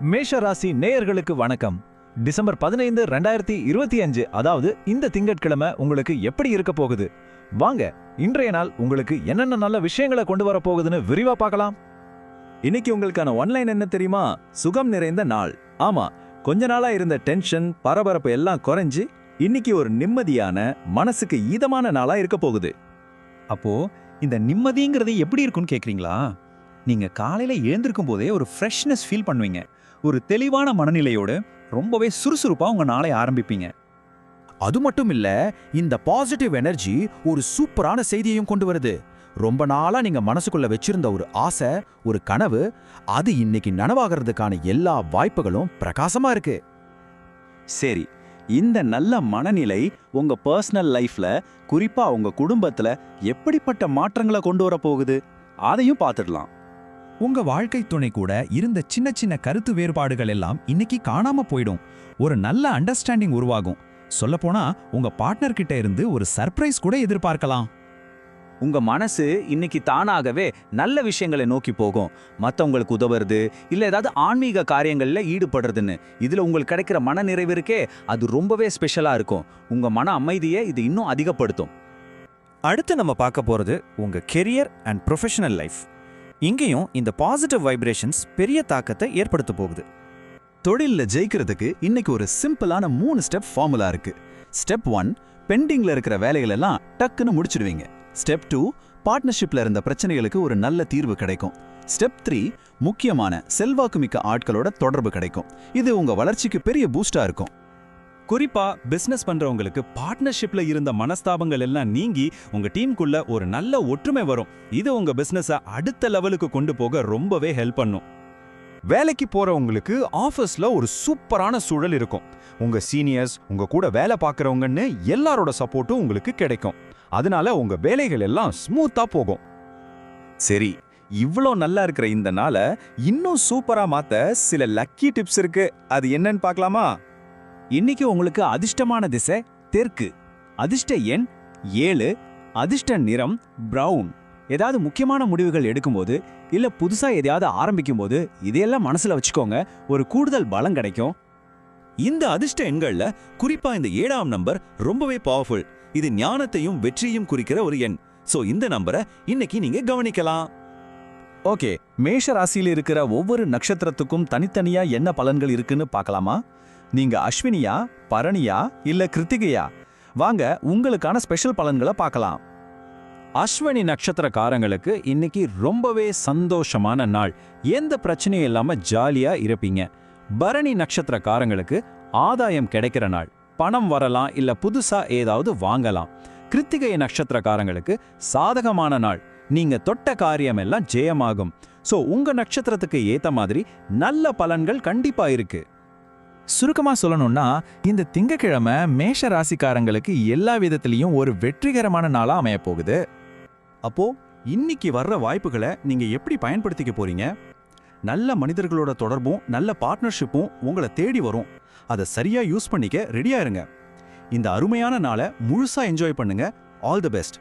மேஷ ராசி நேயர்களுக்கு வணக்கம். டிசம்பர் 15, 2025 அதாவது இந்த திங்கட்கிழமை உங்களுக்கு எப்படி இருக்க போகுது? வாங்க, இன்றைய நாள் உங்களுக்கு என்னென்ன நல்ல விஷயங்களை கொண்டு வர போகுதுன்னு விரிவா பார்க்கலாம். இன்னைக்கு உங்களுக்கான ஒன்லைன் என்ன தெரியுமா? சுகம் நிறைந்த நாள். ஆமா, கொஞ்ச நாளா இருந்த டென்ஷன், பரபரப்பு எல்லாம் குறைஞ்சு இன்னைக்கு ஒரு நிம்மதியான, மனசுக்கு இதமான நாளா இருக்க போகுது. அப்போ இந்த நிம்மதிங்கிறது எப்படி இருக்கும்னு கேக்குறீங்களா? நீங்க காலையில எழுந்திருக்கும் போதே ஒரு ஃப்ரெஷ்னஸ் ஃபீல் பண்ணுவீங்க. ஒரு தெளிவான மனநிலையோடு ரொம்பவே சுறுசுறுப்பா உங்க நாளை ஆரம்பிப்பீங்க. அது மட்டும் இல்ல, இந்த பாசிட்டிவ் எனர்ஜி ஒரு சூப்பரான செய்தியையும் கொண்டு வருது. ரொம்ப நாளா நீங்க மனசுக்குள்ள வச்சிருந்த ஒரு ஆசை, ஒரு கனவு, அது இன்னைக்கு நனவாகிறதுக்கான எல்லா வாய்ப்புகளும் பிரகாசமா இருக்கு. சரி, இந்த நல்ல மனநிலை உங்க பர்சனல் லைஃப்ல, குறிப்பா உங்க குடும்பத்துல எப்படிப்பட்ட மாற்றங்களை கொண்டு வர போகுது அதையும் பார்த்துடலாம். உங்க வாழ்க்கை துணை கூட இருந்த சின்ன சின்ன கருத்து வேறுபாடுகள் எல்லாம் இன்னைக்கு காணாம போயிடும். ஒரு நல்ல அண்டர்ஸ்டாண்டிங் உருவாகும். சொல்லப்போனா உங்க பார்ட்னர் கிட்ட இருந்து ஒரு சர்ப்ரைஸ் கூட எதிர்பார்க்கலாம். உங்க மனசு இன்னைக்கு தானாகவே நல்ல விஷயங்களை நோக்கி போகும். மத்தவங்களுக்கு உதவுறது, இல்ல ஏதாவது ஆன்மீக காரியங்கள்ல ஈடுபடுறதுன்னு இதுல உங்களுக்கு கிடைக்கிற மன நிறைவு இருக்கே, அது ரொம்பவே ஸ்பெஷலா இருக்கும். உங்க மன அமைதியை இது இன்னும் அதிகப்படுத்தும். அடுத்து நம்ம பார்க்க போறது உங்க கெரியர் அண்ட் ப்ரொஃபஷனல் லைஃப். இங்கேயும் இந்த பாசிட்டிவ் வைப்ரேஷன்ஸ் பெரிய தாக்கத்தை ஏற்படுத்த போகுது. தொழில்ல ஜெயிக்கிறதுக்கு இன்னைக்கு ஒரு சிம்பிளான 3 ஸ்டெப் ஃபார்முலா இருக்கு. ஸ்டெப் 1, பெண்டிங்ல இருக்கிற வேலைகள் எல்லாம் டக்குன்னு முடிச்சிடுவீங்க. ஸ்டெப் 2, பார்ட்னர்ஷிப்ல இருந்த பிரச்சனைகளுக்கு ஒரு நல்ல தீர்வு கிடைக்கும். ஸ்டெப் 3, முக்கியமான செல்வாக்குமிக்க ஆட்களோட தொடர்பு கிடைக்கும். இது உங்க வளர்ச்சிக்கு பெரிய பூஸ்டா இருக்கும். குறிப்பா பிசினஸ் பண்றவங்களுக்கு பார்ட்னர்ஷிப்ல இருந்த மனஸ்தாபங்கள் எல்லாம் நீங்கி உங்க டீமுக்குள்ள ஒரு நல்ல ஒற்றுமை வரும். இது உங்க பிசினஸை அடுத்த லெவலுக்கு கொண்டு போக ரொம்பவே ஹெல்ப் பண்ணும். வேலைக்கு போறவங்களுக்கு ஆபீஸ்ல ஒரு சூப்பரான சூழல் இருக்கும். உங்க சீனியர்ஸ், உங்க கூட வேலை பார்க்கறவங்கன்னு எல்லாரோட சப்போர்ட்டும் உங்களுக்கு கிடைக்கும். அதனால உங்க வேலைகள் எல்லாம் ஸ்மூத்தா போகும். சரி, இவ்ளோ நல்லா இருக்கிற இந்த நாளை இன்னும் சூப்பரா மாத்த சில லக்கி டிப்ஸ் இருக்கு. அது என்னன்னு பார்க்கலாமா? இன்னைக்கு உங்களுக்கு அதிர்ஷ்டமான திசை தெற்கு, அதிர்ஷ்ட எண் 7, அதிர்ஷ்ட நிறம் பிரவுன். ஏதாவது முக்கியமான முடிவுகள் எடுக்கும்போது, இல்ல புதுசா எதையாவது ஆரம்பிக்கும் போது இதையெல்லாம் மனசுல வச்சுக்கோங்க. ஒரு கூடுதல் பலம் கிடைக்கும். இந்த அதிர்ஷ்ட எண்கள்ல குறிப்பா இந்த 7ஆம் நம்பர் ரொம்பவே பவர்ஃபுல். இது ஞானத்தையும் வெற்றியையும் குறிக்கிற ஒரு எண். சோ இந்த நம்பரை இன்னைக்கு நீங்க கவனிக்கலாம். ஓகே, மேஷ ராசியில் இருக்கிற ஒவ்வொரு நட்சத்திரத்துக்கும் தனித்தனியா என்ன பலன்கள் இருக்குன்னு பார்க்கலாமா? நீங்க அஸ்வினியா, பரணியா, இல்ல கிருத்திகையா? வாங்க, உங்களுக்கான ஸ்பெஷல் பலன்களை பார்க்கலாம். அஸ்வினி நட்சத்திரக்காரங்களுக்கு இன்னைக்கு ரொம்பவே சந்தோஷமான நாள். எந்த பிரச்சனையும் இல்லாம ஜாலியா இருப்பீங்க. பரணி நட்சத்திரக்காரங்களுக்கு ஆதாயம் கிடைக்கிற நாள். பணம் வரலாம், இல்ல புதுசா ஏதாவது வாங்கலாம். கிருத்திகை நட்சத்திரக்காரங்களுக்கு சாதகமான நாள். நீங்க தொட்ட காரியம் எல்லாம் ஜெயமாகும். சோ உங்க நட்சத்திரத்துக்கு ஏத்த மாதிரி நல்ல பலன்கள் கண்டிப்பா இருக்கு. சுருக்கமா சொல்லணும்னா, இந்த திங்கக்கிழமை மேஷ ராசிக்காரங்களுக்கு எல்லா விதத்திலையும் ஒரு வெற்றிகரமான நாளா அமைய போகுது. அப்போ இன்னைக்கு வர்ற வாய்ப்புகளை நீங்க எப்படி பயன்படுத்திக்க போறீங்க? நல்ல மனிதர்களோட தொடர்பும் நல்ல பார்ட்னர்ஷிப்பும் உங்களை தேடி வரும். அதை சரியா யூஸ் பண்ணிக்க ரெடியா இருங்க. இந்த அருமையான நாளை முழுசா என்ஜாய் பண்ணுங்க. All the best.